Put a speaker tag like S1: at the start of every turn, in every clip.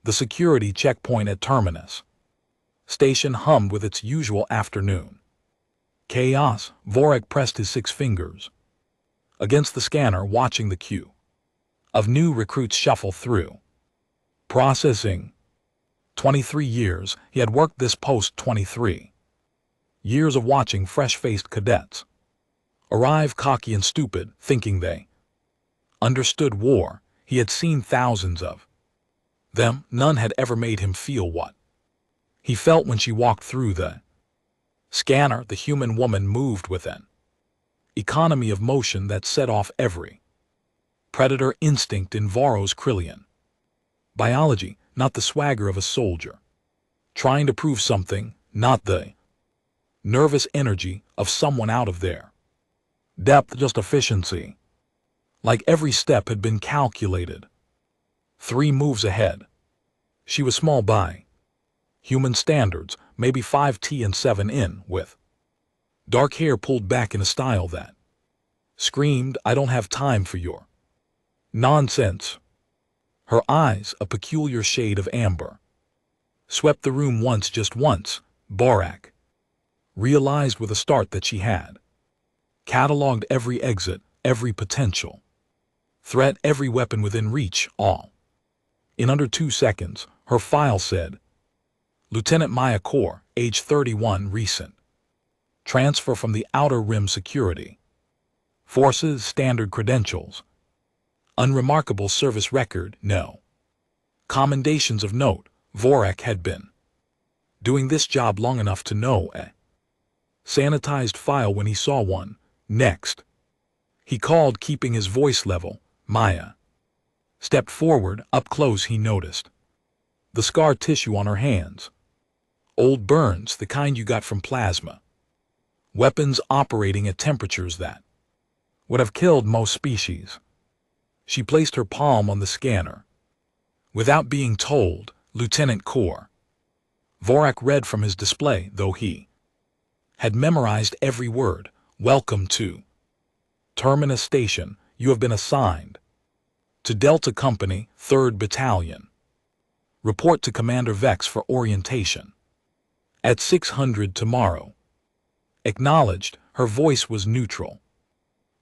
S1: The security checkpoint at Terminus Station hummed with its usual afternoon chaos. Vorak pressed his 6 fingers against the scanner, watching the queue of new recruits shuffle through. Processing. 23 years. He had worked this post. 23 years of watching fresh-faced cadets arrive cocky and stupid, thinking they understood war. He had seen thousands of them. None had ever made him feel what he felt when she walked through the scanner. The human woman moved with an economy of motion that set off every predator instinct in Varro's Krillian biology, not the swagger of a soldier trying to prove something, not the nervous energy of someone out of their depth, just efficiency. Like every step had been calculated. 3 moves ahead. She was small by human standards, maybe 5'T and 7 in, with dark hair pulled back in a style that screamed, "I don't have time for your nonsense." Her eyes, a peculiar shade of amber, swept the room once, just once. Vorak realized with a start that she had cataloged every exit, every potential threat, every weapon within reach, all in under 2 seconds. Her file said, Lieutenant Maya Core, age 31, recent transfer from the Outer Rim Security Forces, standard credentials, unremarkable service record, no commendations of note. Vorak had been doing this job long enough to know a sanitized file when he saw one. Next, he called, keeping his voice level. Maya stepped forward. Up close he noticed the scar tissue on her hands. Old burns, the kind you got from plasma weapons operating at temperatures that would have killed most species. She placed her palm on the scanner. Without being told, Lieutenant Core. Vorak read from his display, though he had memorized every word. Welcome to Terminus Station. You have been assigned to Delta Company, 3rd Battalion. Report to Commander Vex for orientation at 600 tomorrow. Acknowledged. Her voice was neutral,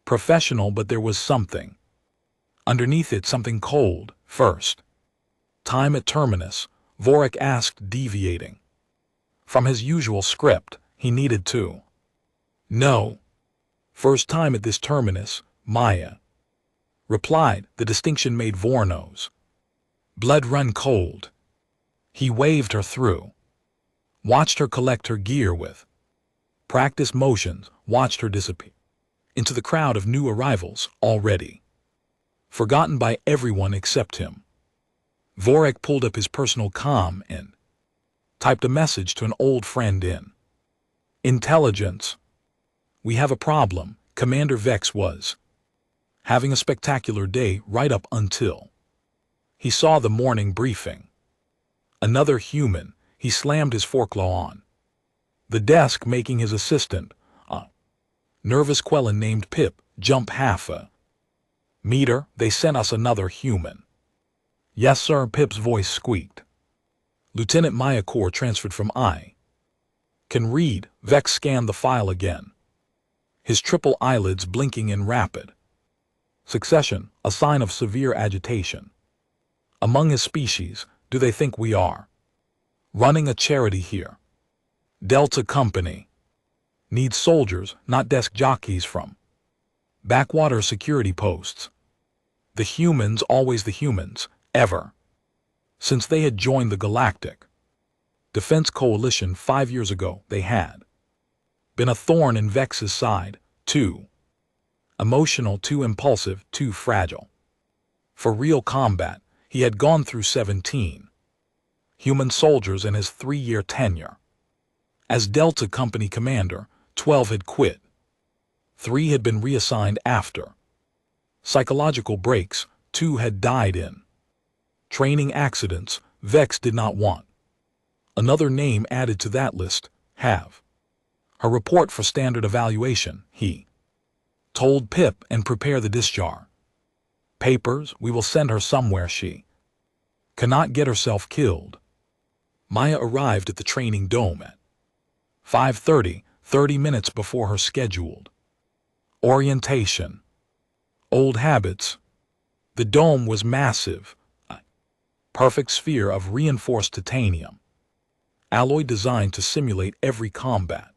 S1: professional, but there was something underneath it, something cold. First time at Terminus, Vorak asked, deviating from his usual script. He needed to know. First time at this Terminus, Maya replied. The distinction made Vorno's blood run cold. He waved her through, watched her collect her gear with practice motions, watched her disappear into the crowd of new arrivals, already forgotten by everyone except him. Vorak pulled up his personal comm and typed a message to an old friend in intelligence. We have a problem. Commander Vex was having a spectacular day right up until he saw the morning briefing. Another human. He slammed his forklaw on the desk, making his assistant, a nervous Quellan named Pip, jump half a meter. They sent us another human. Yes, sir, Pip's voice squeaked. Lieutenant Maya Core transferred from I. Can read. Vex scanned the file again, his triple eyelids blinking in rapid succession, a sign of severe agitation among his species. Do they think we are running a charity here? Delta Company needs soldiers, not desk jockeys from backwater security posts. The humans, always the humans, ever since they had joined the Galactic Defense Coalition 5 years ago. They had been a thorn in Vex's side, too emotional, too impulsive, too fragile for real combat. He had gone through 17 human soldiers in his 3-year tenure as Delta Company commander. 12 had quit. 3 had been reassigned after psychological breaks. 2 had died in training accidents. Vex did not want another name added to that list. Have her report for standard evaluation, he told Pip, and prepare the discharge papers. We will send her somewhere. She cannot get herself killed. Maya arrived at the training dome at 5:30, 30 minutes before her scheduled orientation. Old habits. The dome was massive, a perfect sphere of reinforced titanium, alloy designed to simulate every combat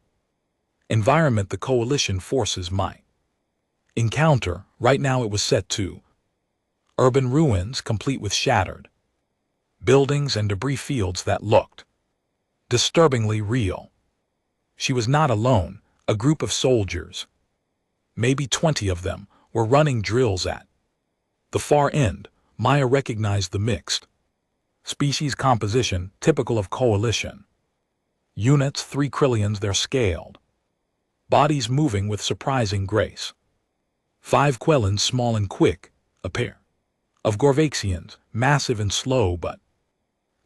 S1: environment the coalition forces might encounter. Right now it was set to urban ruins complete with shattered buildings and debris fields that looked disturbingly real. She was not alone. A group of soldiers, maybe 20 of them, were running drills at the far end. Maya recognized the mixed species composition typical of coalition units. 3 Krillians, their scaled bodies moving with surprising grace. 5 Quellans, small and quick. A pair of Gorvaxians, massive and slow but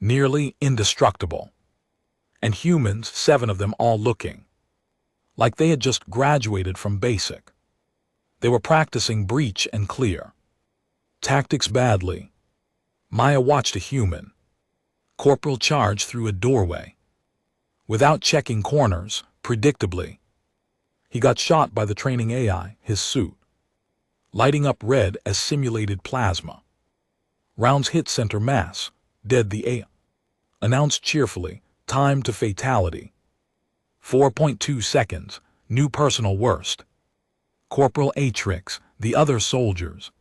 S1: nearly indestructible. And humans, 7 of them, all looking like they had just graduated from basic. They were practicing breach and clear tactics badly. Maya watched a human corporal charge through a doorway without checking corners. Predictably, he got shot by the training AI, his suit lighting up red as simulated plasma. Rounds hit center mass. Dead, the AI announced cheerfully. Time to fatality 4.2 seconds. New personal worst. Corporal Atrix. The other soldiers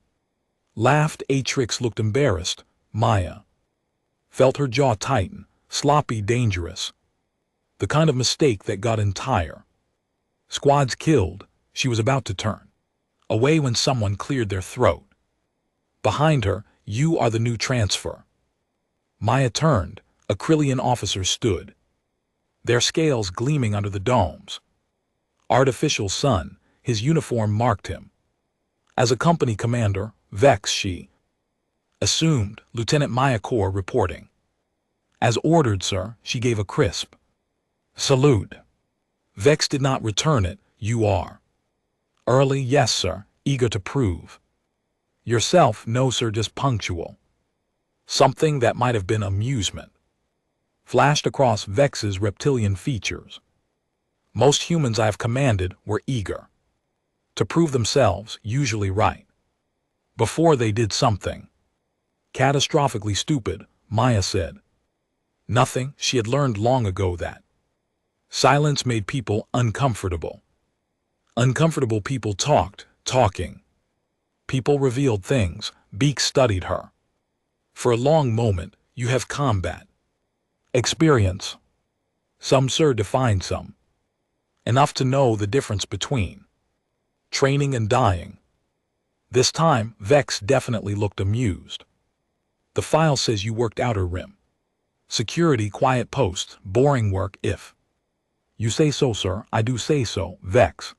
S1: laughed. Atrix looked embarrassed. Maya felt her jaw tighten. Sloppy, dangerous. The kind of mistake that got entire squads killed. She was about to turn away when someone cleared their throat. Behind her, "You are the new transfer." Maya turned. A Krillian officer stood, their scales gleaming under the dome's artificial sun. His uniform marked him as a company commander. Vex, she assumed. Lieutenant Maya Corps reporting. As ordered, sir. She gave a crisp salute. Vex did not return it. "You are early." "Yes, sir." "Eager to prove yourself?" "No, sir, just punctual." Something that might have been amusement flashed across Vex's reptilian features. Most humans I have commanded were eager to prove themselves, usually right, before they did something catastrophically stupid. Maya said nothing. She had learned long ago that silence made people uncomfortable. Uncomfortable people talked. Talking people revealed things. Beak studied her for a long moment. "You have combat experience." "Some, sir." "Define some." "Enough to know the difference between training and dying." This time, Vex definitely looked amused. "The file says you worked outer rim security, quiet posts, boring work." "If you say so, sir." "I do say so." Vex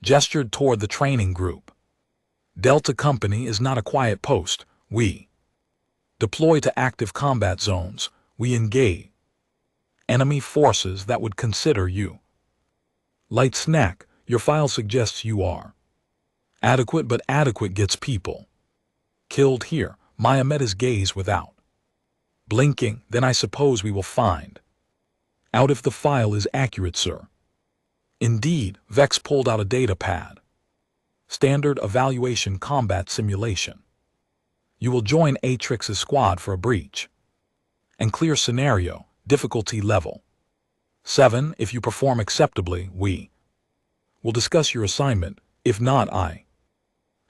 S1: gestured toward the training group. "Delta Company is not a quiet post. We deploy to active combat zones. We engage enemy forces that would consider you light snack. Your file suggests you are adequate, but adequate gets people killed here." Maya met his gaze without blinking. "Then I suppose we will find out if the file is accurate, sir." "Indeed." Vex pulled out a data pad. "Standard evaluation combat simulation. You will join Atrix's squad for a breach and clear scenario. Difficulty level 7. If you perform acceptably, we will discuss your assignment. If not, I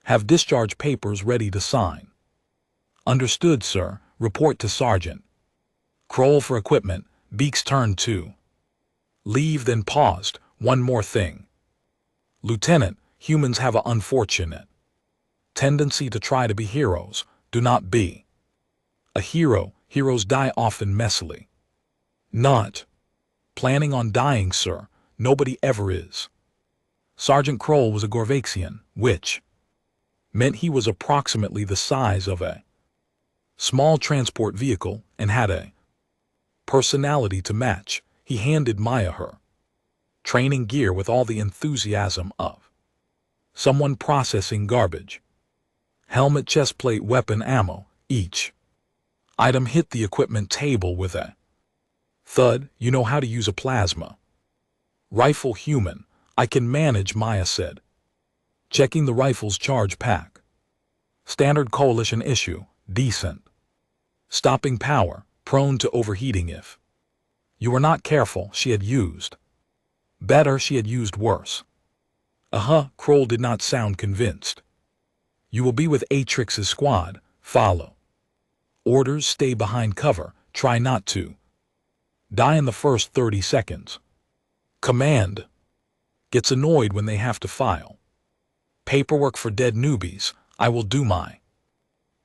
S1: have discharge papers ready to sign." "Understood, sir." "Report to Sergeant Kroll for equipment." Beaks turned to leave, then paused. "One more thing, Lieutenant. Humans have an unfortunate tendency to try to be heroes. Do not be a hero. Heroes die often messily." "Not planning on dying, sir. Nobody ever is." Sergeant Kroll was a Gorvaxian, which meant he was approximately the size of a small transport vehicle and had a personality to match. He handed Maya her training gear with all the enthusiasm of someone processing garbage. Helmet, chest plate, weapon, ammo, each Item hit the equipment table with a thud. You know how to use a plasma rifle, human? I can manage, Maya said, checking the rifle's charge pack. Standard Coalition issue, decent. Stopping power, prone to overheating if you were not careful. She had used better, she had used worse. Kroll did not sound convinced. You will be with Atrix's squad. Follow orders, stay behind cover, try not to die in the first 30 seconds. Command gets annoyed when they have to file paperwork for dead newbies. I will do my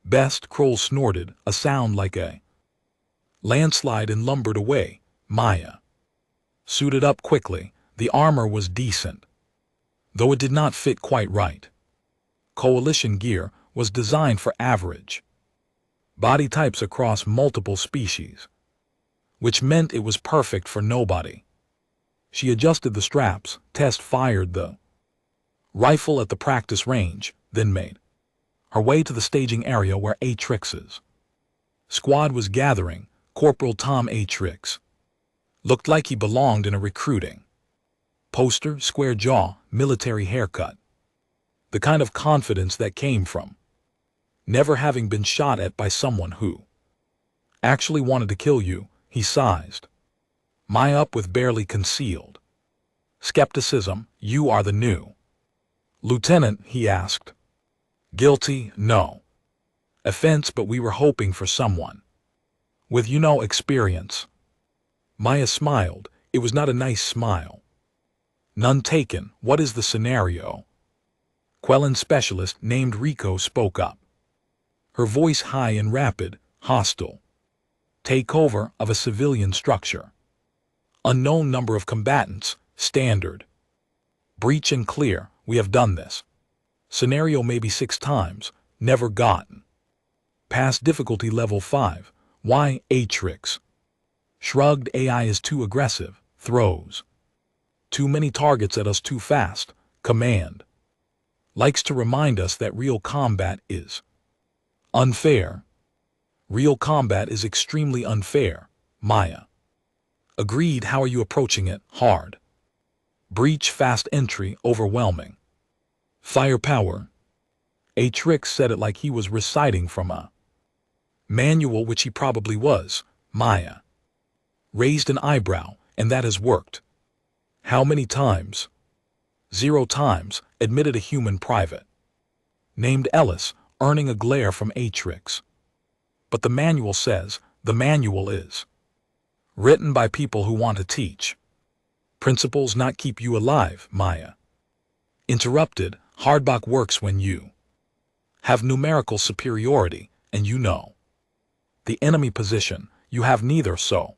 S1: best. Kroll snorted, a sound like a landslide, and lumbered away. Maya suited up quickly. The armor was decent, though it did not fit quite right. Coalition gear was designed for average body types across multiple species, which meant it was perfect for nobody. She adjusted the straps, test fired the rifle at the practice range, then made her way to the staging area where Atrix's squad was gathering. Corporal Tom Atrix looked like he belonged in a recruiting poster, square jaw, military haircut. The kind of confidence that came from never having been shot at by someone who actually wanted to kill you. He sized Maya up with barely concealed skepticism. You are the new lieutenant? He asked. Guilty? No offense, but we were hoping for someone with, experience. Maya smiled. It was not a nice smile. None taken. What is the scenario? Quellan specialist named Rico spoke up, her voice high and rapid. Hostile takeover of a civilian structure. Unknown number of combatants. Standard breach and clear. We have done this scenario maybe 6 times. Never gotten past difficulty level 5. Why? Atrix shrugged. AI is too aggressive. Throws too many targets at us too fast. Command likes to remind us that real combat is unfair. Real combat is extremely unfair. Maya agreed. How are you approaching it? Hard breach, fast entry, overwhelming firepower. Atrix said it like he was reciting from a manual, which he probably was. Maya raised an eyebrow. And that has worked. How many times? 0 times, admitted a human private named Ellis, earning a glare from Atrix. But the manual says, the manual is written by people who want to teach principles, not keep you alive. Maya interrupted. Hardbach works when you have numerical superiority, and the enemy position. You have neither, so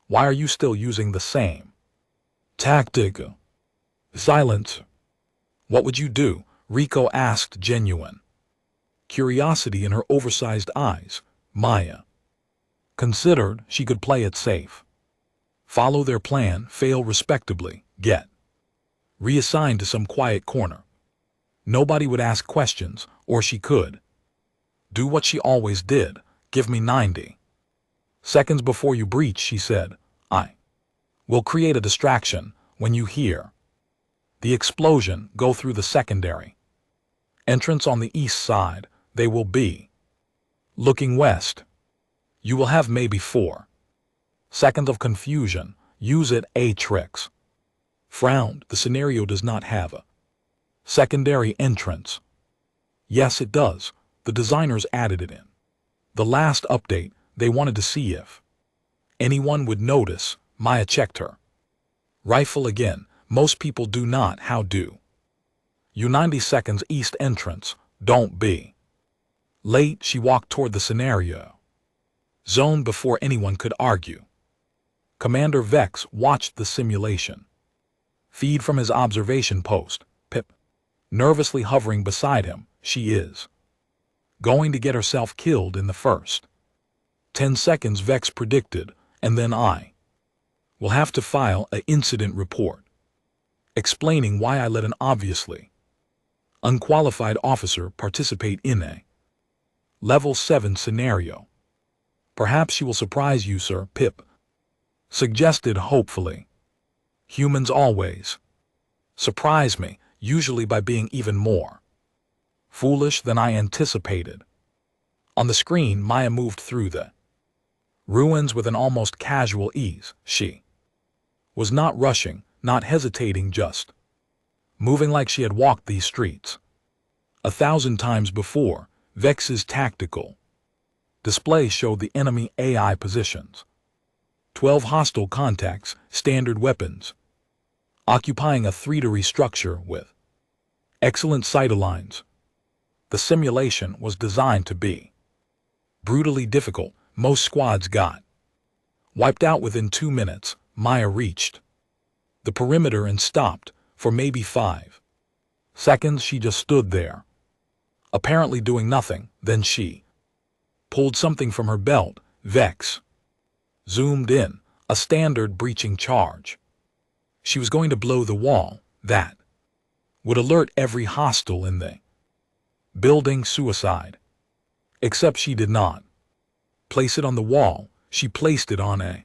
S1: why are you still using the same tactic? Silence. What would you do? Rico asked, genuine curiosity in her oversized eyes. Maya considered she could play it safe, follow their plan, fail respectably, get reassigned to some quiet corner. Nobody would ask questions, or she could do what she always did. Give me 90 seconds before you breach, she said. I will create a distraction. When you hear the explosion, go through the secondary entrance on the east side. They will be looking west. You will have maybe 4 seconds of confusion. Use it. Atrix frowned. The scenario does not have a secondary entrance. Yes, it does. The designers added it in the last update. They wanted to see if anyone would notice. Maya checked her rifle again. Most people do not. How do you? 90 seconds east entrance. Don't be late. She walked toward the scenario zone before anyone could argue. Commander Vex watched the simulation feed from his observation post. Pip nervously hovering beside him. She is going to get herself killed in the first 10 seconds, Vex predicted, and then I will have to file an incident report explaining why I let an obviously unqualified officer participate in a level 7 scenario. Perhaps she will surprise you, Sir, Pip suggested hopefully. Humans always surprise me, usually by being even more foolish than I anticipated. On the screen, Maya moved through the ruins with an almost casual ease. She was not rushing, not hesitating, just moving like she had walked these streets 1,000 times before. Vex's tactical display showed the enemy AI positions. 12 hostile contacts, standard weapons, occupying a 3-story structure with excellent sightlines. The simulation was designed to be brutally difficult. Most squads got wiped out within 2 minutes. Maya reached the perimeter and stopped. For maybe 5 seconds she just stood there, apparently doing nothing. Then she pulled something from her belt. Vex zoomed in, a standard breaching charge. She was going to blow the wall. That would alert every hostile in the building. Suicide. Except she did not place it on the wall. She placed it on a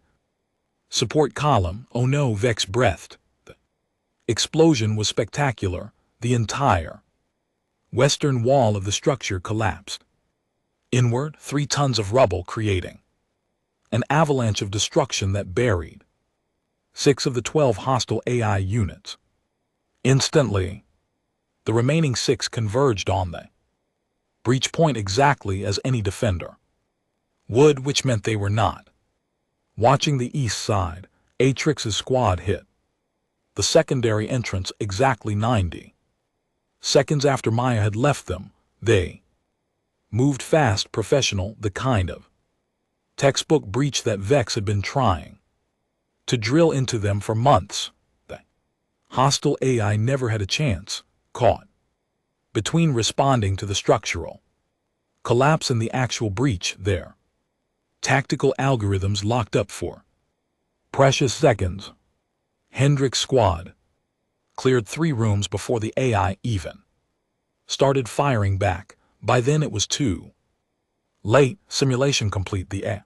S1: support column. Oh no, Vex breathed. The explosion was spectacular. The entire western wall of the structure collapsed inward, 3 tons of rubble creating an avalanche of destruction that buried 6 of the 12 hostile AI units. Instantly, the remaining 6 converged on the breach point exactly as any defender would, which meant they were not watching the east side. Atrix's squad hit the secondary entrance exactly 90 seconds after Maya had left them. They moved fast, professional, the kind of textbook breach that Vex had been trying to drill into them for months. The hostile AI never had a chance. Caught between responding to the structural collapse and the actual breach, their tactical algorithms locked up for precious seconds. Hendrick's squad cleared 3 rooms before the AI even started firing back. By then it was too late. Simulation complete. The AI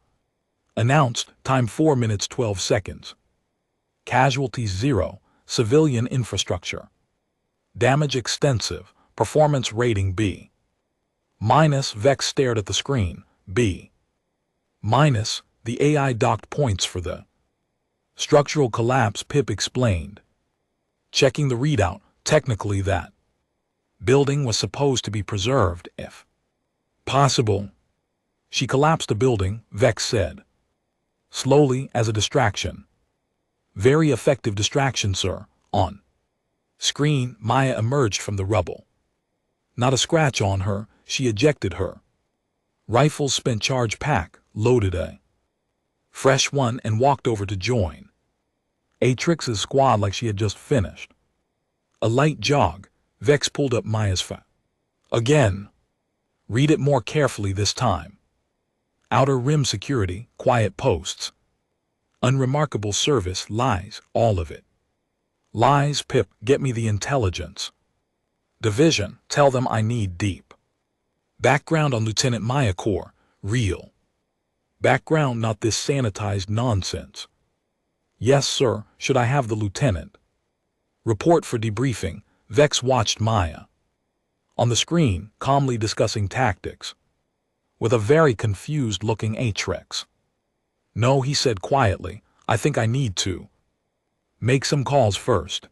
S1: announced. Time 4 minutes 12 seconds. Casualties 0. Civilian infrastructure damage extensive. Performance rating B-. Vex stared at the screen. B-. The AI docked points for the structural collapse, Pip explained, checking the readout. Technically that building was supposed to be preserved if possible. She collapsed a building, Vex said slowly, as a distraction. Very effective distraction, sir. On screen, Maya emerged from the rubble. Not a scratch on her. She ejected her rifle's spent charge pack, loaded a fresh one, and walked over to join Atrix's squad like she had just finished a light jog. Vex pulled up Maya's file again. Read it more carefully this time. Outer Rim security, quiet posts, unremarkable service, lies, all of it. Lies, Pip. Get me the intelligence division. Tell them I need deep background on Lieutenant Maya Core. Real background, not this sanitized nonsense. Yes, sir. Should I have the lieutenant report for debriefing? Vex watched Maya on the screen, calmly discussing tactics with a very confused-looking Atrix. No, he said quietly. I think I need to make some calls first.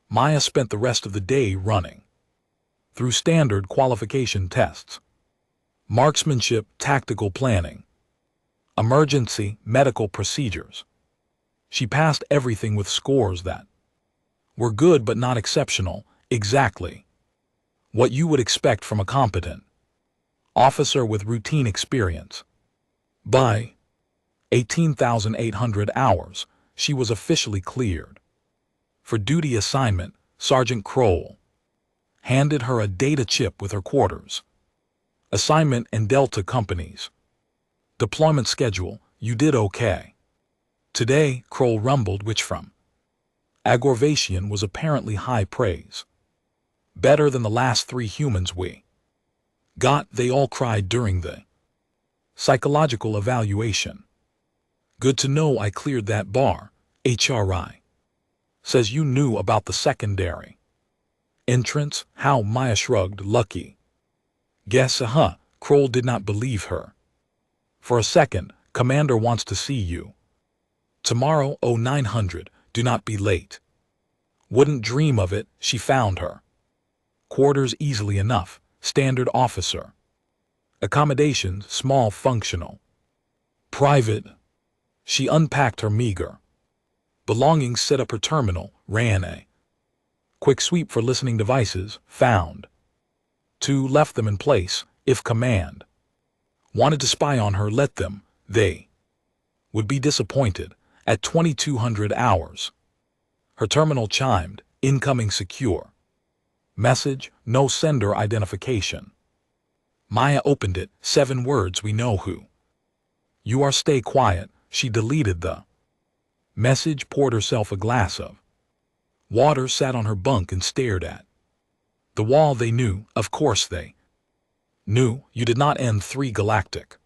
S1: Maya spent the rest of the day running through standard qualification tests, marksmanship, tactical planning, emergency, medical procedures. She passed everything with scores that were good but not exceptional, exactly what you would expect from a competent officer with routine experience. By 18,800 hours, she was officially cleared for duty assignment. Sergeant Kroll handed her a data chip with her quarters, assignment, and Delta companies. Deployment schedule. You did okay today, Kroll rumbled, which from Agorvatian was apparently high praise. Better than the last 3 humans we got, they all cried during the Psychological evaluation. Good to know I cleared that bar. HRI says you knew about the secondary entrance. How? Maya shrugged. Lucky. Guess, Kroll did not believe her. For a second, Commander wants to see you. Tomorrow, 0900, do not be late. Wouldn't dream of it. She found her quarters easily enough. Standard officer. Accommodations, small, functional. Private. She unpacked her meager belongings, set up her terminal, ran a quick sweep for listening devices, found 2, left them in place. If command wanted to spy on her, let them. They would be disappointed. At 2200 hours, her terminal chimed. Incoming secure. Message, no sender identification. Maya opened it. 7 words. We know who you are. Stay quiet. She deleted the message, poured herself a glass of water, sat on her bunk and stared at the wall. They knew. Of course they knew. You did not end 3 galactic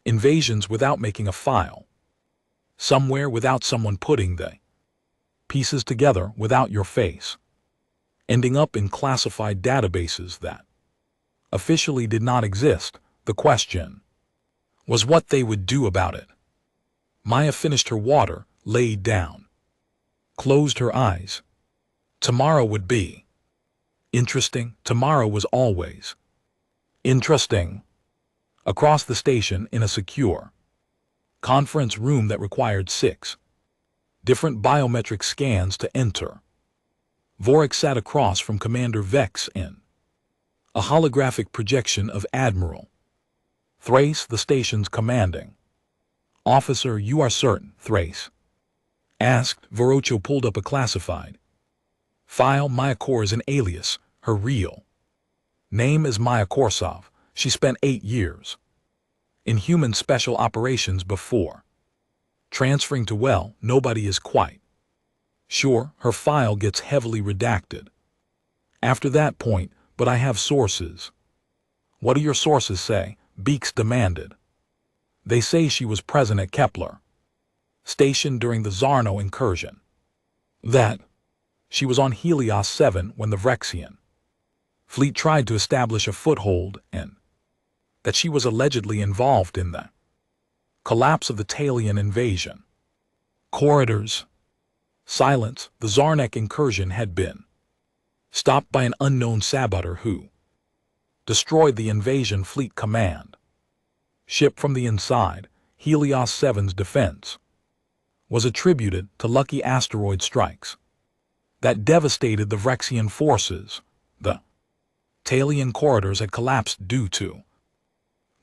S1: invasions without making a file somewhere, without someone putting the pieces together, without your face ending up in classified databases that officially did not exist. The question was what they would do about it. Maya finished her water, laid down, closed her eyes. Tomorrow would be interesting. Tomorrow was always interesting. Across the station, in a secure conference room that required 6 different biometric scans to enter, Vorik sat across from Commander Vex in a holographic projection of Admiral Thrace, the station's commanding officer. You are certain? Thrace asked. Vorocho pulled up a classified file. Maya Kor is an alias. Her real name is Maya Korsov. She spent 8 years in human special operations before transferring to, well, nobody is quite sure. Her file gets heavily redacted after that point, but I have sources. What do your sources say? Beeks demanded. They say she was present at Kepler Station during the Zarno incursion. That she was on Helios 7 when the Vrexian fleet tried to establish a foothold, and that she was allegedly involved in the collapse of the Talian invasion. Corridors. Silence. The Zarnek incursion had been stopped by an unknown saboteur who destroyed the invasion fleet command ship from the inside. Helios 7's defense was attributed to lucky asteroid strikes that devastated the Vrexian forces. The Talian corridors had collapsed due to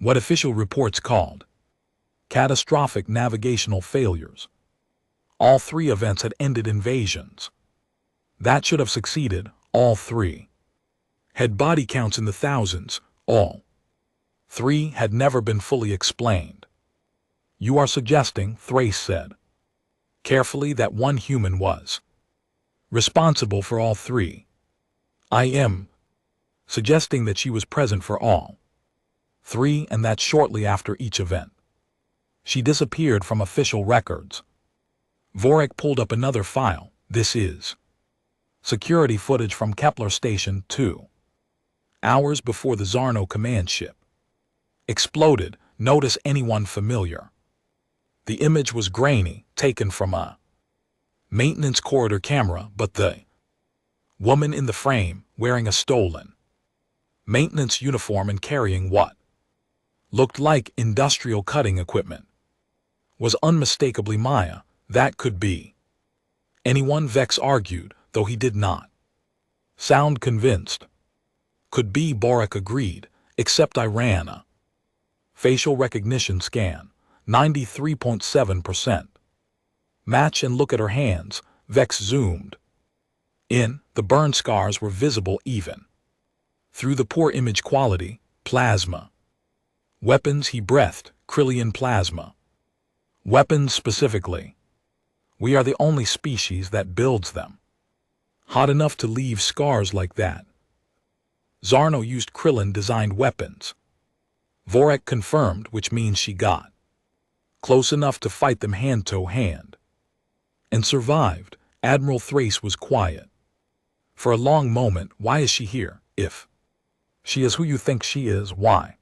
S1: what official reports called catastrophic navigational failures. All 3 events had ended invasions that should have succeeded. All 3 had body counts in the thousands. All 3 had never been fully explained. You are suggesting, Thrace said carefully, that one human was responsible for all 3. I am suggesting that she was present for all 3, and that shortly after each event she disappeared from official records. Vorik pulled up another file. This is security footage from Kepler Station 2 hours before the Zarno command ship exploded. Notice anyone familiar? The image was grainy, taken from a maintenance corridor camera, but the woman in the frame, wearing a stolen maintenance uniform and carrying what looked like industrial cutting equipment, was unmistakably Maya. That could be anyone, Vex argued, though he did not sound convinced. Could be, Borak agreed, except I ran a facial recognition scan. 93.7% match, and look at her hands. Vex zoomed in. The burn scars were visible even through the poor image quality. Plasma weapons, he breathed. Krillian plasma weapons specifically. We are the only species that builds them hot enough to leave scars like that. Zarno used Krillin-designed weapons. Vorak confirmed, which means she got close enough to fight them hand-to-hand. And survived. Admiral Thrace was quiet. For a long moment, why is she here? If she is who you think she is, why?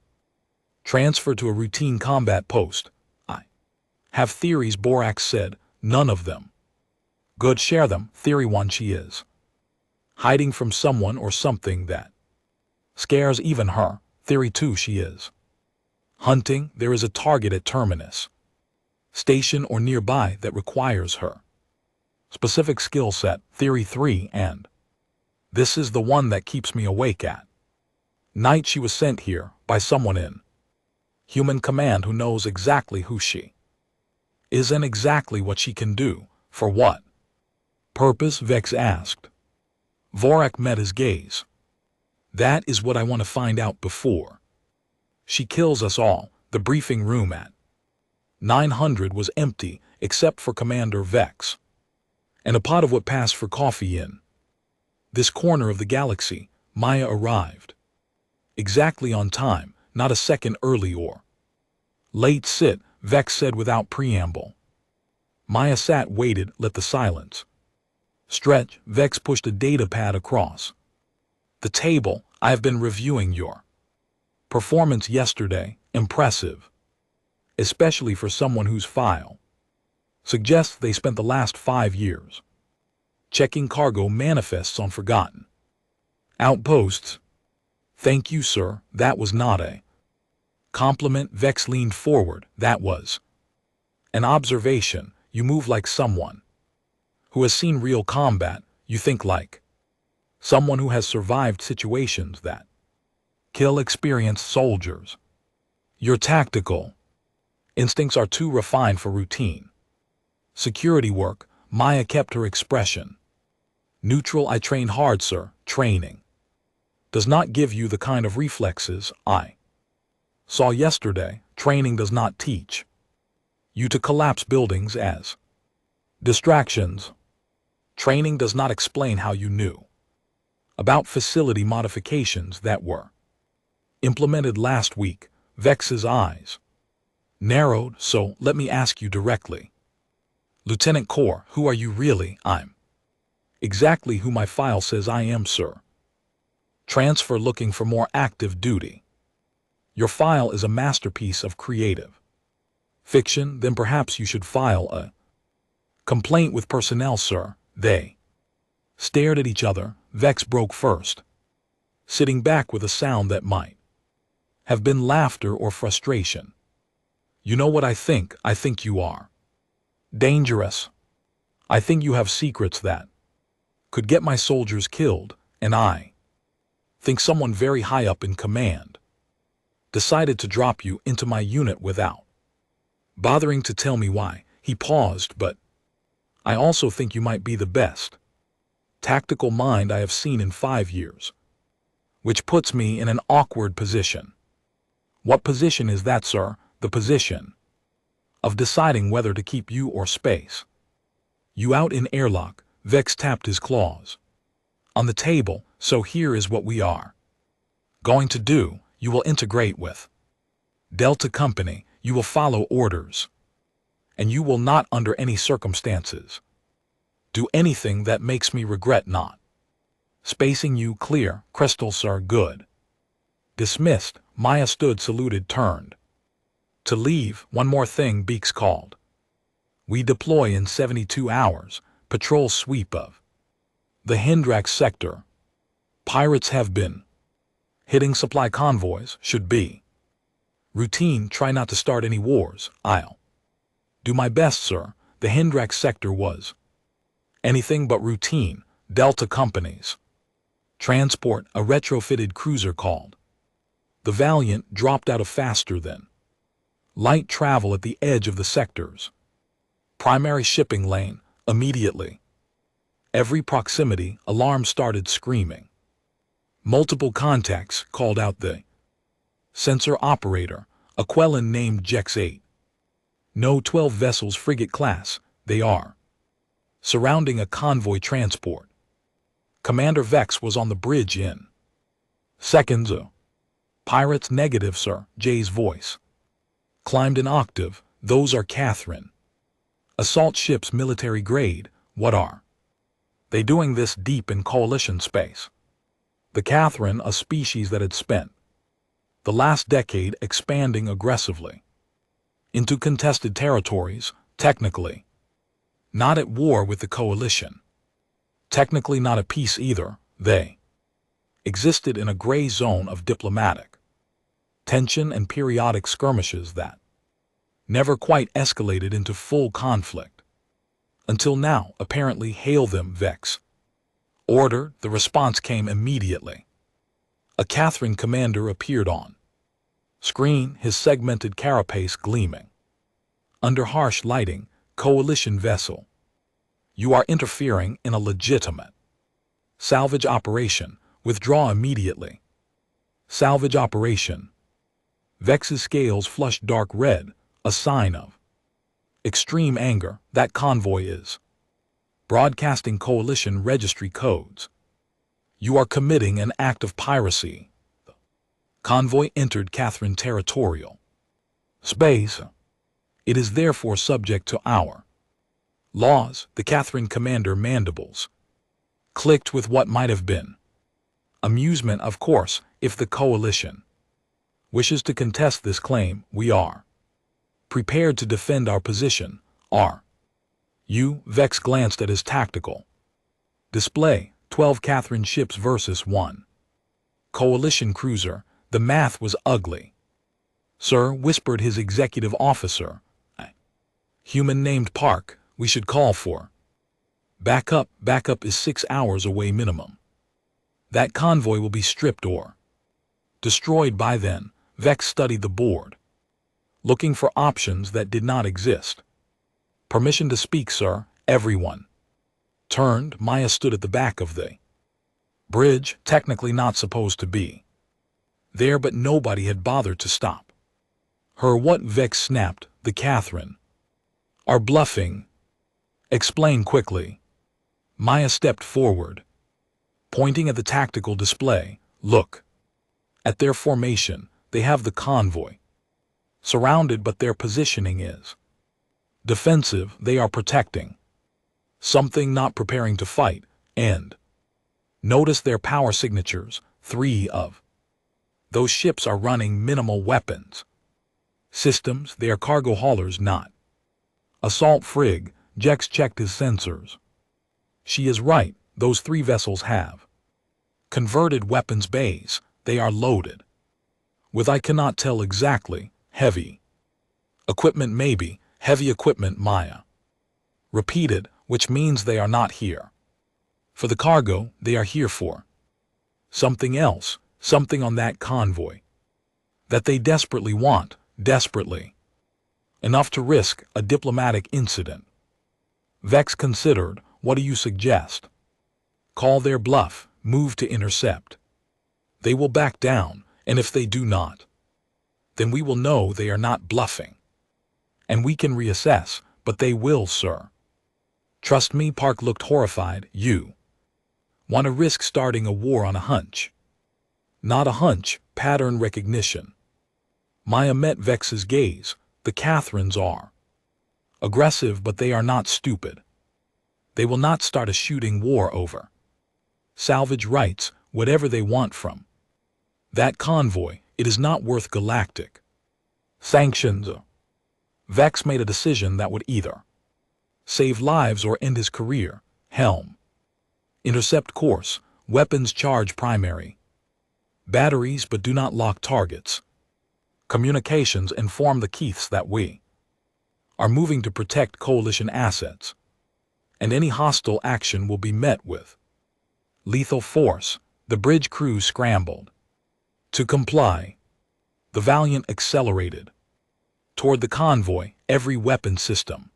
S1: Transfer to a routine combat post. I have theories, Vorak said. None of them. Good, share them. Theory 1, she is hiding from someone or something that scares even her. Theory 2, she is hunting. There is a target at Terminus Station or nearby that requires her specific skill set. Theory 3, and this is the one that keeps me awake at night. She was sent here by someone in human command who knows exactly who she is and exactly what she can do. For what purpose? Vex asked. Vorak met his gaze. That is what I want to find out before she kills us all. The briefing room at 900 was empty except for Commander Vex and a pot of what passed for coffee in this corner of the galaxy. Maya arrived exactly on time, not a second early or late. Sit, Vex said without preamble. Maya sat, waited, let the silence stretch. Vex pushed a data pad across the table. I have been reviewing your performance yesterday. Impressive. Especially for someone whose file suggests they spent the last 5 years checking cargo manifests on forgotten outposts. Thank you, sir. That was not a compliment. Vex leaned forward. That was an observation. You move like someone who has seen real combat. You think like someone who has survived situations that kill experienced soldiers. Your tactical instincts are too refined for routine security work. Maya kept her expression neutral. I trained hard, sir. Training does not give you the kind of reflexes I saw yesterday. Training does not teach you to collapse buildings as distractions. Training does not explain how you knew about facility modifications that were implemented last week. Vex's eyes narrowed. So, let me ask you directly. Lieutenant Corps, who are you really? I'm exactly who my file says I am, sir. Transfer, looking for more active duty. Your file is a masterpiece of creative fiction. Then perhaps you should file a complaint with personnel, sir. They stared at each other. Vex broke first, sitting back with a sound that might have been laughter or frustration. You know what I think? I think you are dangerous. I think you have secrets that could get my soldiers killed, and I think someone very high up in command decided to drop you into my unit without bothering to tell me why. He paused. But I also think you might be the best tactical mind I have seen in 5 years, which puts me in an awkward position. What position is that, sir? The position of deciding whether to keep you or space you out in airlock. Vex tapped his claws on the table. So here is what we are going to do. You will integrate with Delta Company. You will follow orders, and you will not under any circumstances do anything that makes me regret not spacing you. Clear? Crystal, sir. Good. Dismissed. Maya stood, saluted, turned to leave. One more thing, Beeks called. We deploy in 72 hours. Patrol sweep of the Hindrax sector. Pirates have been hitting supply convoys. Should be routine. Try not to start any wars. I'll do my best, sir. The Hindrax sector was anything but routine. Delta Company's transport, a retrofitted cruiser called the Valiant, dropped out of faster than light travel at the edge of the sector's primary shipping lane. Immediately, every proximity alarm started screaming. Multiple contacts called out the sensor operator, a Quellan named Jex 8. No 12 vessels, frigate class. They are surrounding a convoy transport. Commander Vex was on the bridge in seconds. Pirates negative, sir, Jay's voice climbed an octave. Those are Catherine assault ships, military grade. What are they doing this deep in coalition space? The Catherine, a species that had spent the last decade expanding aggressively into contested territories, technically not at war with the coalition, technically not at peace either. They existed in a gray zone of diplomatic tension and periodic skirmishes that never quite escalated into full conflict. Until now, apparently. Hail them, Vex ordered. The response came immediately. A Catherine commander appeared on screen, his segmented carapace gleaming under harsh lighting. Coalition vessel, you are interfering in a legitimate salvage operation. Withdraw immediately. Salvage operation. Vex's scales flushed dark red, a sign of extreme anger. That convoy is broadcasting coalition registry codes. You are committing an act of piracy. The convoy entered Catherine territorial space. It is therefore subject to our laws. The Catherine commander mandibles clicked with what might have been amusement. Of course, if the coalition wishes to contest this claim, we are prepared to defend our position. Are you? Vex glanced at his tactical display. 12 Catherine ships versus 1 coalition cruiser. The math was ugly. Sir, whispered his executive officer, a human named Park, we should call for backup. Backup is 6 hours away minimum. That convoy will be stripped or destroyed by then. Vex studied the board, looking for options that did not exist. Permission to speak, sir. Everyone turned. Maya stood at the back of the bridge, technically not supposed to be there, but nobody had bothered to stop her. What? Vex snapped. The Catherine are bluffing. Explain quickly. Maya stepped forward, pointing at the tactical display. Look at their formation. They have the convoy surrounded, but their positioning is defensive. They are protecting something, not preparing to fight. And notice their power signatures. 3 of those ships are running minimal weapons systems. They are cargo haulers, not assault frig. Jex checked his sensors. She is right. Those 3 vessels have converted weapons bays. They are loaded with, I cannot tell exactly, heavy equipment, maybe heavy equipment. Maya repeated, which means they are not here for the cargo. They are here for something else, something on that convoy that they desperately want, desperately enough to risk a diplomatic incident. Vex considered. What do you suggest? Call their bluff, move to intercept. They will back down, and if they do not, then we will know they are not bluffing, and we can reassess. But they will, sir. Trust me. Park looked horrified. You want to risk starting a war on a hunch? Not a hunch, pattern recognition. Maya met Vex's gaze. The Catherines are aggressive, but they are not stupid. They will not start a shooting war over salvage rights, whatever they want from that convoy. It is not worth Galactic sanctions. Vex made a decision that would either save lives or end his career. Helm. Intercept course. Weapons charge primary batteries, but do not lock targets. Communications inform the Keiths that we are moving to protect coalition assets, and any hostile action will be met with lethal force. The bridge crew scrambled to comply. The Valiant accelerated toward the convoy, every weapon system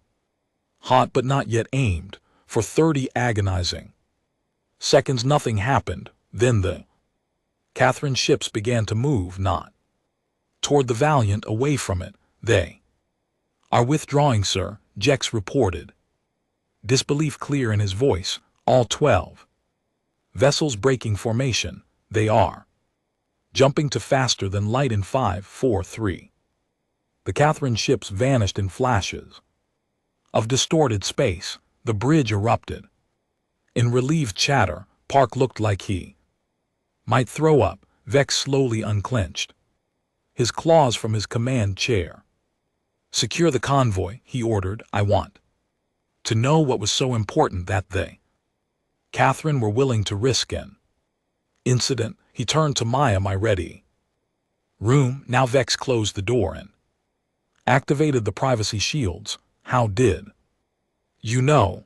S1: hot but not yet aimed. For 30 agonizing seconds nothing happened. Then the Catherine ships began to move, not toward the Valiant, away from it. They are withdrawing, sir, Jex reported, disbelief clear in his voice. All 12 vessels breaking formation. They are jumping to faster than light in 5, 4, 3. The Catherine ships vanished in flashes of distorted space. The bridge erupted. In relieved chatter, Park looked like he might throw up. Vex slowly unclenched his claws from his command chair. "Secure the convoy," he ordered. "I want to know what was so important that they, Catherine, were willing to risk an incident." He turned to Maya. "My ready room now." Vex closed the door and activated the privacy shields. "How did you know?"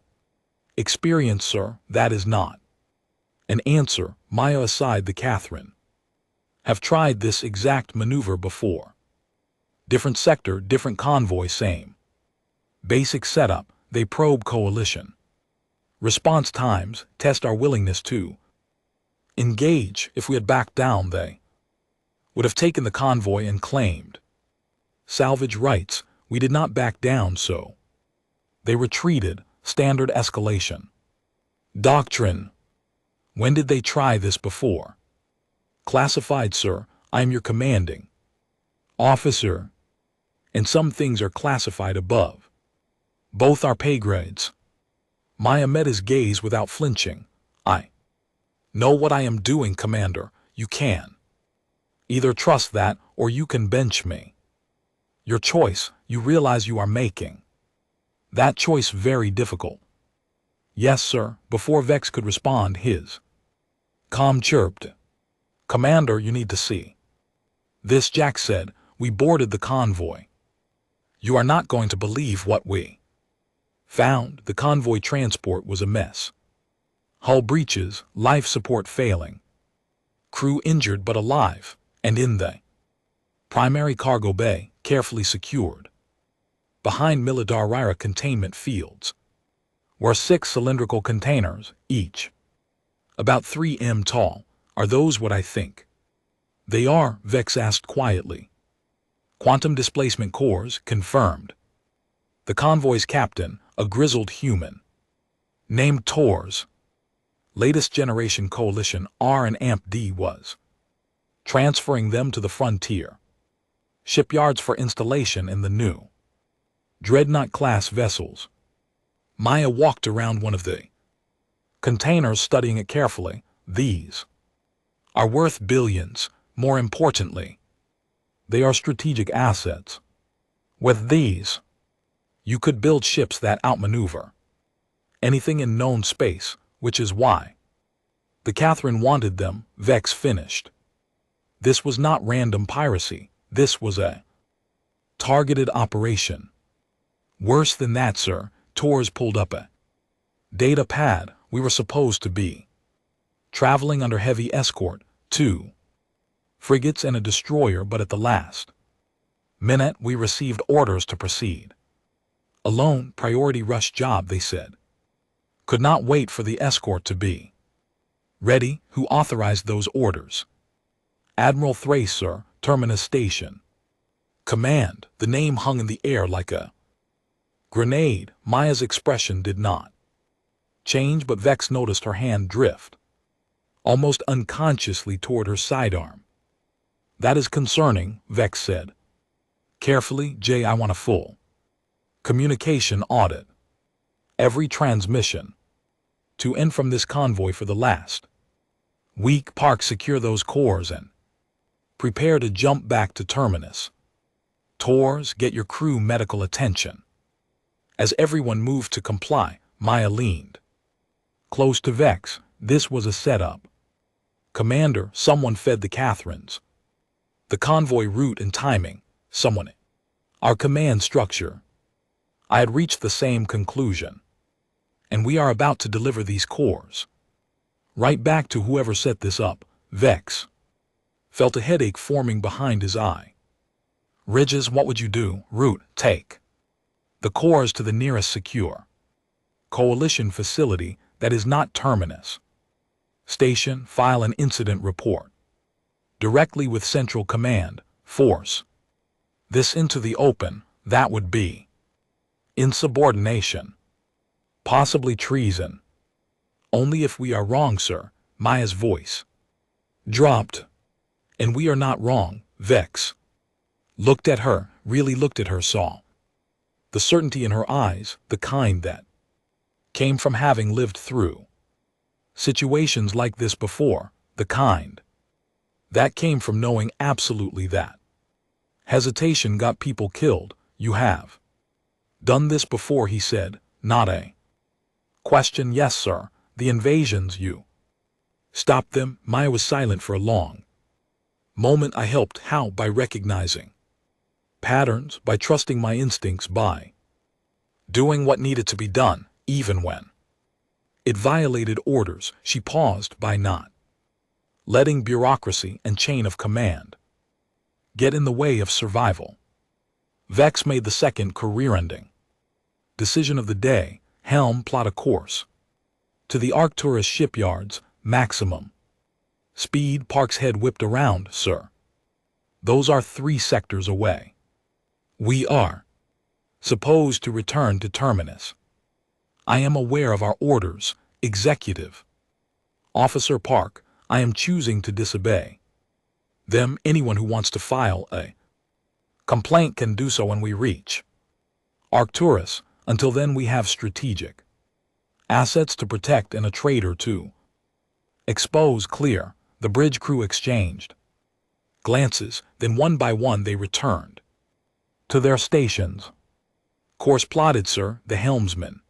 S1: "Experience, sir. That is not an answer." Maya aside. "The Catherine have tried this exact maneuver before. Different sector, different convoy, same basic setup. They probe coalition response times, test our willingness to engage. If we had backed down, they would have taken the convoy and claimed salvage rights. We did not back down, so they retreated. Standard escalation doctrine. When did they try this before?" "Classified, sir. I am your commanding officer, and some things are classified above both our pay grades." Maya met his gaze without flinching. "I know what I am doing, Commander. You can either trust that or you can bench me. Your choice. You realize you are making that choice very difficult." "Yes, sir." Before Vex could respond, his comm chirped. "Commander, you need to see this." Jack said. "We boarded the convoy. You are not going to believe what we found." The convoy transport was a mess. Hull breaches, life support failing, crew injured but alive, and in the primary cargo bay, carefully secured behind Militarira containment fields, were 6 cylindrical containers, each about 3 m tall. "Are those what I think they are?" Vex asked quietly. "Quantum displacement cores," confirmed the convoy's captain, a grizzled human named Tors. Latest generation coalition R and AMP-D was transferring them to the frontier shipyards for installation in the new Dreadnought-class vessels. Maya walked around one of the containers, studying it carefully. "These are worth billions. More importantly, they are strategic assets. With these, you could build ships that outmaneuver anything in known space, which is why the Catherine wanted them." Vex finished. "This was not random piracy. This was a targeted operation." "Worse than that, sir." Tors pulled up a data pad. "We were supposed to be traveling under heavy escort, 2 frigates and a destroyer, but at the last minute we received orders to proceed alone. Priority rush job, they said. Could not wait for the escort to be ready." "Who authorized those orders?" "Admiral Thrace, sir. Terminus Station Command." The name hung in the air like a grenade. Maya's expression did not change, but Vex noticed her hand drift almost unconsciously toward her sidearm. "That is concerning," Vex said carefully. "Jay, I want a full communication audit. Every transmission to and from this convoy for the last week." "Park, secure those cores and prepare to jump back to Terminus. Tors, get your crew medical attention." As everyone moved to comply, Maya leaned close to Vex. "This was a setup, Commander. Someone fed the Catherines the convoy route and timing. Someone our command structure. I had reached the same conclusion. And we are about to deliver these cores right back to whoever set this up." Vex felt a headache forming behind his eye. "Ridges, what would you do?" "Route, take the cores to the nearest secure coalition facility that is not Terminus Station. File an incident report directly with Central Command. Force this into the open. That would be insubordination, possibly treason." "Only if we are wrong, sir." Maya's voice dropped. And we are not wrong, Vex. Looked at her, really looked at her, saw the certainty in her eyes, the kind that came from having lived through situations like this before, the kind that came from knowing absolutely that hesitation got people killed. You have done this before, he said, not a question. Yes, sir. The invasions, you stopped them. Maya was silent for a long moment. I helped. How? By recognizing patterns, by trusting my instincts, by doing what needed to be done, even when it violated orders. She paused. By not letting bureaucracy and chain of command get in the way of survival. Vex made the second career-ending decision of the day. Helm, plot a course to the Arcturus shipyards, maximum speed. Park's head whipped around. Sir, those are 3 sectors away. We are supposed to return to Terminus. I am aware of our orders, Executive Officer Park. I am choosing to disobey them. Anyone who wants to file a complaint can do so when we reach Arcturus. Until then, we have strategic assets to protect and a traitor to expose. Clear. The bridge crew exchanged glances, then one by one they returned to their stations. Course plotted, sir, the helmsman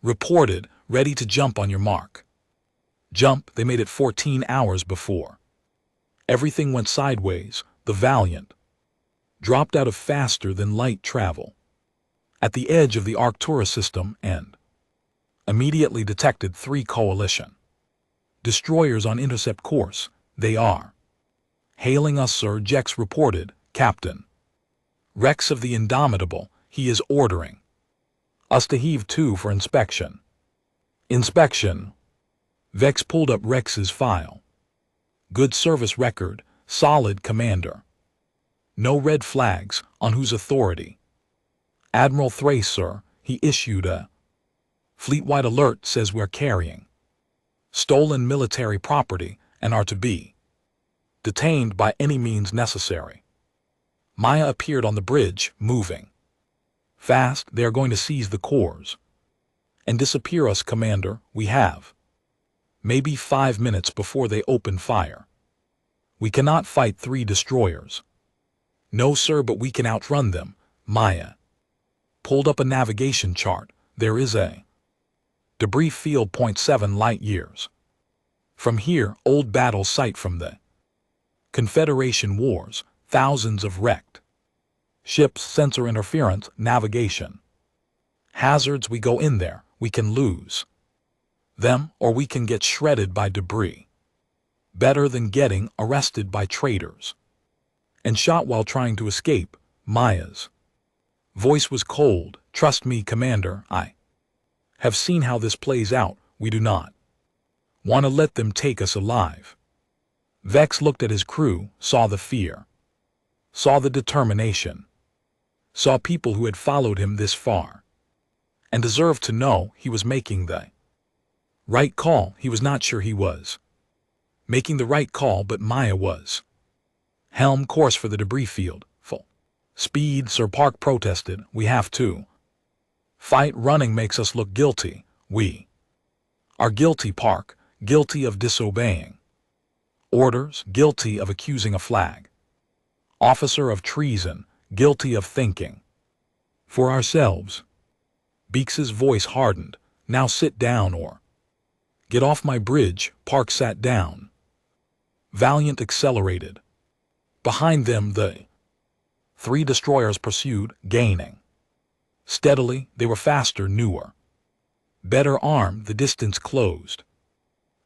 S1: reported. Ready to jump on your mark. Jump. They made it 14 hours before everything went sideways. The Valiant dropped out of faster than light travel at the edge of the Arcturus system and immediately detected 3 coalition destroyers on intercept course. They are hailing us, sir, Jex reported. Captain Rex of the Indomitable, he is ordering us to heave to for inspection. Inspection. Vex pulled up Rex's file. Good service record, solid, Commander. No red flags. On whose authority? Admiral Thrace, sir. He issued a fleet-wide alert, says we're carrying stolen military property and are to be detained by any means necessary. Maya appeared on the bridge, moving fast. They are going to seize the cores and disappear us, Commander. We have maybe 5 minutes before they open fire. We cannot fight 3 destroyers. No, sir, but we can outrun them. Maya pulled up a navigation chart. There is a debris field 0.7 light years from here. Old battle site from the Confederation Wars. Thousands of wrecked ships, sensor interference, navigation hazards. We go in there, we can lose them, or we can get shredded by debris. Better than getting arrested by traitors and shot while trying to escape. Maya's voice was cold. Trust me, Commander, I have seen how this plays out. We do not want to let them take us alive. Vex looked at his crew, saw the fear, saw the determination, saw people who had followed him this far and deserved to know he was making the right call. He was not sure he was making the right call, but Maya was. Helm course for the debris field. Full speed, Sir. Park protested. We have to fight. Running makes us look guilty. We are guilty, Park. Guilty of disobeying orders. Guilty of accusing a flag officer of treason. Guilty of thinking for ourselves. Beaks's voice hardened. Now sit down or get off my bridge. Park sat down. Valiant accelerated. Behind them the 3 destroyers pursued, gaining steadily. They were faster, newer, better armed. The distance closed.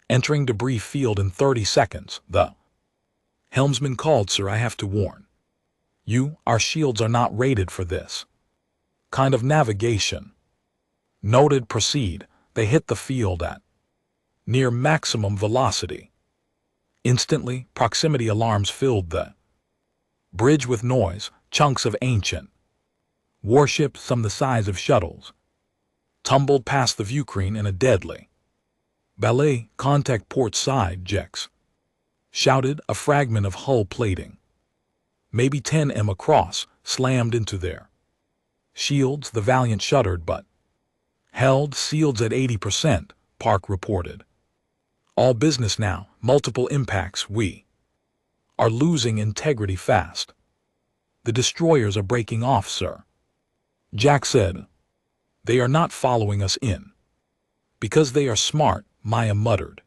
S1: Entering debris field in 30 seconds, the helmsman called, Sir, I have to warn you, our shields are not rated for this kind of navigation. Noted. Proceed. They hit the field at near maximum velocity. Instantly, proximity alarms filled the bridge with noise. Chunks of ancient warships, some the size of shuttles, tumbled past the viewscreen in a deadly ballet. Contact port side, Jex shouted a fragment of hull plating. Maybe 10 m across, slammed into their shields. The Valiant shuddered but held shields at 80%, Park reported. All business now, multiple impacts. We are losing integrity fast. The destroyers are breaking off, sir. Jack said. They are not following us in. Because they are smart, Maya muttered.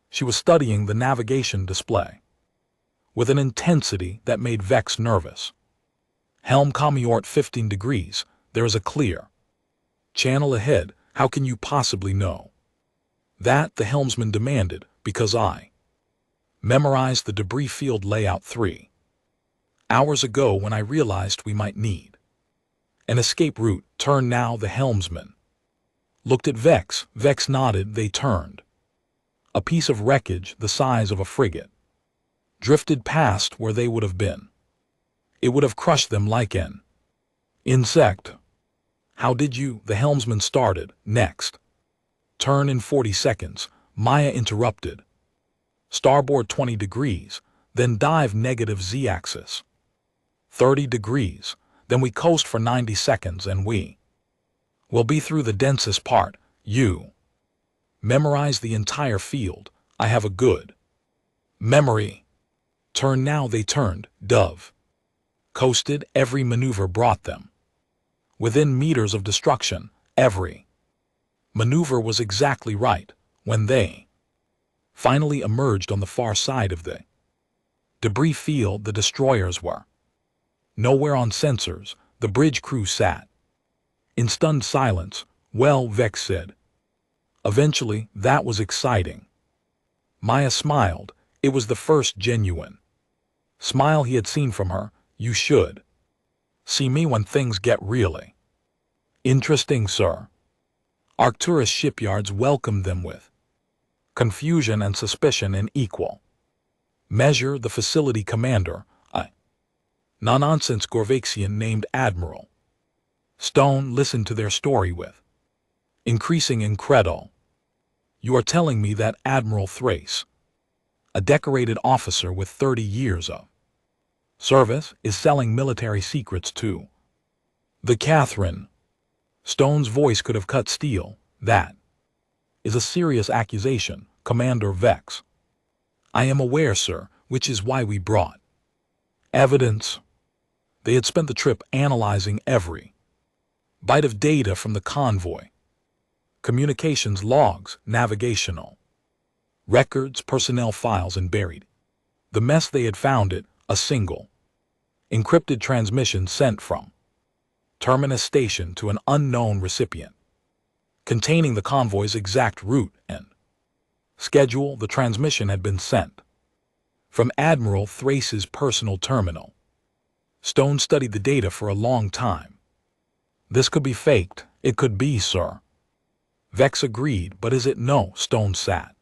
S1: She was studying the navigation display with an intensity that made Vex nervous. Helm commute 15 degrees, there is a clear channel ahead. How can you possibly know that? The helmsman demanded. Because I memorized the debris field layout 3 hours ago when I realized we might need an escape route. Turn now. The helmsman looked at Vex. Vex nodded. They turned. A piece of wreckage the size of a frigate drifted past where they would have been. It would have crushed them like an insect. How did you? The helmsman started. Next turn in 40 seconds, Maya interrupted. Starboard 20 degrees, then dive negative z-axis 30 degrees, then we coast for 90 seconds and we will be through the densest part. You memorize the entire field. I have a good memory. Turn now. They turned. Dove coasted. Every maneuver brought them within meters of destruction. Every maneuver was exactly right. When they finally emerged on the far side of the debris field, the destroyers were nowhere on sensors. The bridge crew sat in stunned silence. Well, Vex said. Eventually, that was exciting. Maya smiled. It was the first genuine smile he had seen from her. You should see me when things get really interesting, sir. Arcturus shipyards welcomed them with confusion and suspicion in equal measure. The facility commander, a no-nonsense Gorvaxian named Admiral Stone, listened to their story with increasing incredulity. You are telling me that Admiral Thrace, a decorated officer with 30 years of service, is selling military secrets to the Catherine? Stone's voice could have cut steel. That is a serious accusation, Commander Vex. I am aware, sir, which is why we brought evidence. They had spent the trip analyzing every byte of data from the convoy. Communications logs, navigational records, personnel files, and buried the mess they had found it. A single encrypted transmission sent from Terminus Station to an unknown recipient, containing the convoy's exact route and schedule. The transmission had been sent from Admiral Thrace's personal terminal. Stone studied the data for a long time. This could be faked. It could be, sir. Vex agreed. But is it? No. Stone sat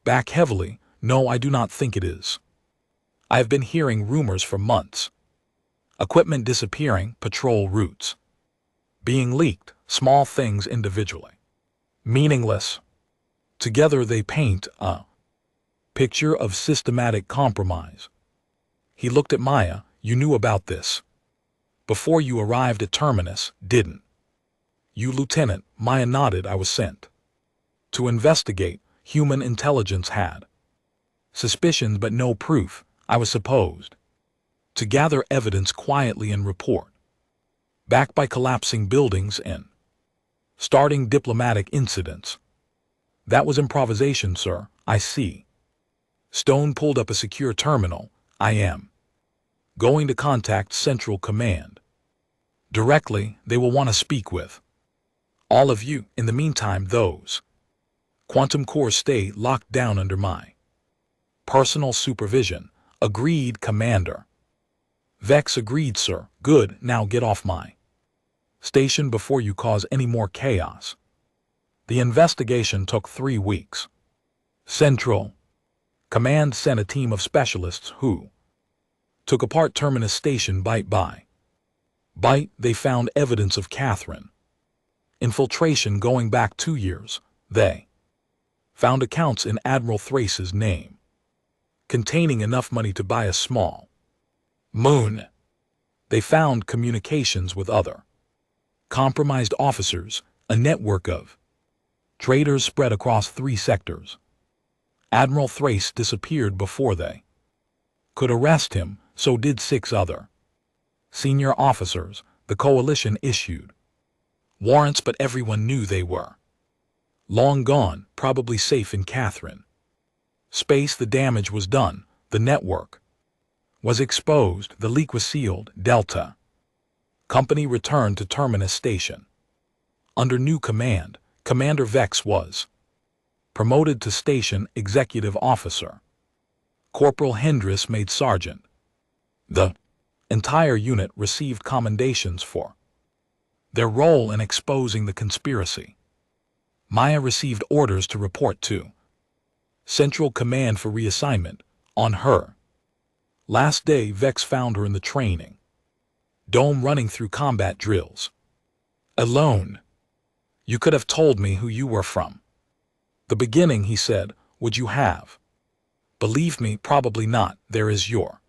S1: back heavily. No, I do not think it is. I have been hearing rumors for months. Equipment disappearing, patrol routes being leaked, small things individually meaningless. Together they paint a picture of systematic compromise. He looked at Maya. You knew about this before you arrived at Terminus, didn't you, Lieutenant? Maya nodded. I was sent to investigate. Human intelligence had suspicions but no proof. I was supposed to gather evidence quietly and report back by collapsing buildings and starting diplomatic incidents. That was improvisation, sir. I see. Stone pulled up a secure terminal. I am going to contact Central Command directly. They will want to speak with all of you. In the meantime, those quantum cores stay locked down under my personal supervision. Agreed, Commander. Vex agreed, sir. Good. Now get off my station before you cause any more chaos. The investigation took 3 weeks. Central Command sent a team of specialists who took apart Terminus Station byte by byte. They found evidence of Catherine infiltration going back 2 years. They found accounts in Admiral Thrace's name, containing enough money to buy a small moon. They found communications with other compromised officers, a network of traitors spread across 3 sectors. Admiral Thrace disappeared before they could arrest him, so did 6 other senior officers. The coalition issued warrants, but everyone knew they were long gone, probably safe in Catherine space. The damage was done. The network was exposed. The leak was sealed. Delta Company returned to Terminus Station. Under new command, Commander Vex was promoted to Station Executive Officer. Corporal Hendris made Sergeant. The entire unit received commendations for their role in exposing the conspiracy. Maya received orders to report to Central Command for reassignment. On her last day, Vex found her in the training dome running through combat drills. Alone. You could have told me who you were from the beginning, he said. Would you have? Believe me, probably not. There is your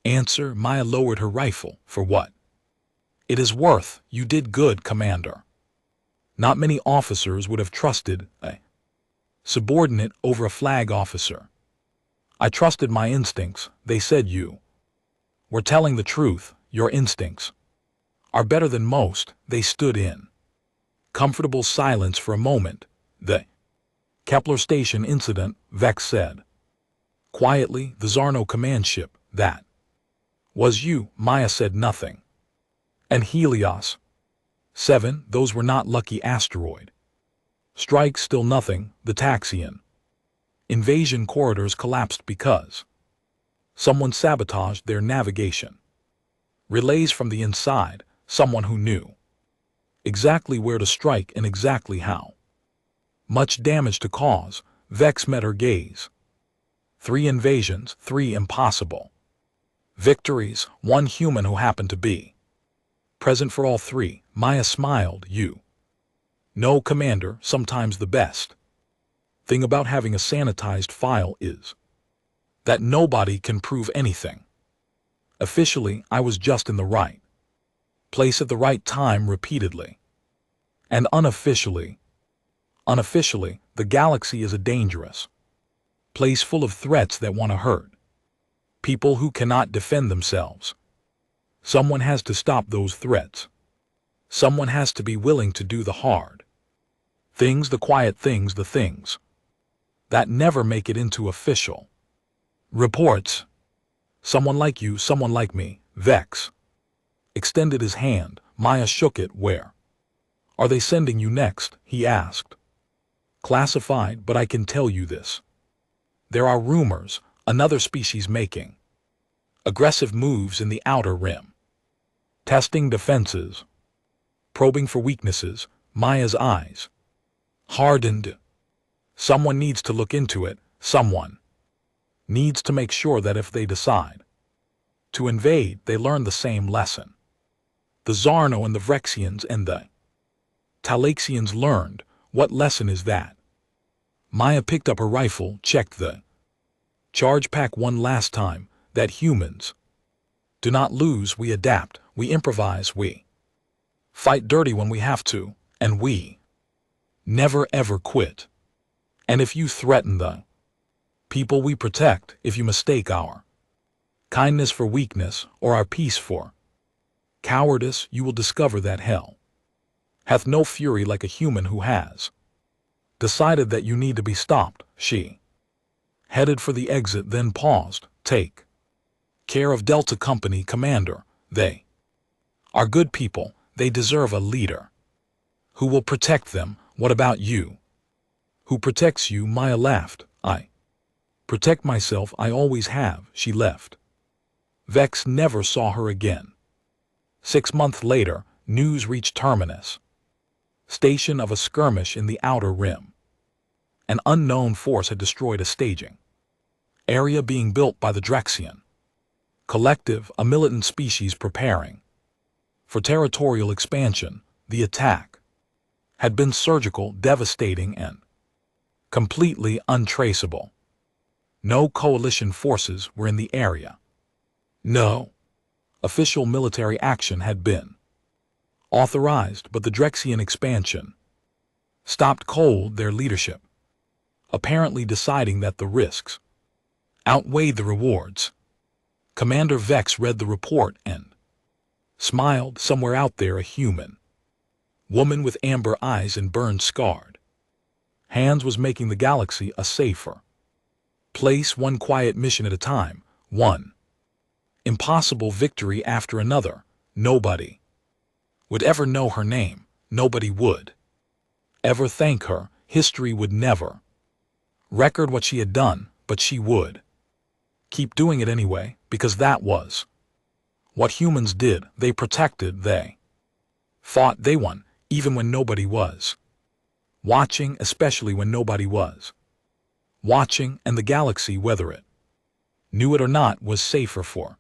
S1: answer. Maya lowered her rifle. For what it is worth. You did good, Commander. Not many officers would have trusted a subordinate over a flag officer. I trusted my instincts. They said you were telling the truth. Your instincts are better than most. They stood in comfortable silence for a moment. The Kepler Station incident, Vex said quietly. The Zarno command ship. That was you. Maya said nothing. And Helios 7, those were not lucky asteroid strikes. Still nothing. The Taxian invasion corridors collapsed because someone sabotaged their navigation relays from the inside. Someone who knew exactly where to strike and exactly how much damage to cause. Vex met her gaze. 3 invasions, 3 impossible victories, 1 human who happened to be present for all 3. Maya smiled. You know, Commander, sometimes the best thing about having a sanitized file is that nobody can prove anything. Officially, I was just in the right place at the right time repeatedly. And unofficially, the galaxy is a dangerous place full of threats that want to hurt people who cannot defend themselves. Someone has to stop those threats. Someone has to be willing to do the hard things, the quiet things, the things that never make it into official reports. Someone like you, someone like me. Vex extended his hand. Maya shook it. Where are they sending you next? He asked. Classified, but I can tell you this. There are rumors, another species making aggressive moves in the outer rim. Testing defenses. Probing for weaknesses. Maya's eyes hardened. Someone needs to look into it. Someone needs to make sure that if they decide to invade, they learn the same lesson the Zarno and the Vrexians and the Talaxians learned. What lesson is that? Maya picked up her rifle, checked the charge pack one last time. That humans do not lose. We adapt, we improvise, we fight dirty when we have to, and we never ever quit. And if you threaten the people we protect, if you mistake our kindness for weakness or our peace for cowardice, you will discover that hell hath no fury like a human who has decided that you need to be stopped. She headed for the exit, then paused. Take care of Delta Company, Commander. They are good people. They deserve a leader who will protect them. What about you? Who protects you? Maya laughed. I protect myself. I always have. She left. Vex never saw her again. 6 months later, news reached Terminus Station of a skirmish in the outer rim. An unknown force had destroyed a staging area being built by the Drexian Collective, a militant species preparing for territorial expansion. The attack had been surgical, devastating, and completely untraceable. No coalition forces were in the area. No official military action had been authorized, but the Drexian expansion stopped cold their leadership, apparently deciding that the risks outweighed the rewards. Commander Vex read the report and smiled. Somewhere out there, a human woman with amber eyes and burn-scarred hands was making the galaxy a safer place, one quiet mission at a time, one impossible victory after another. Nobody would ever know her name. Nobody would ever thank her. History would never record what she had done, but she would keep doing it anyway, because that was what humans did. They protected, they fought, they won, even when nobody was watching, especially when nobody was watching, and the galaxy, whether it knew it or not, was safer for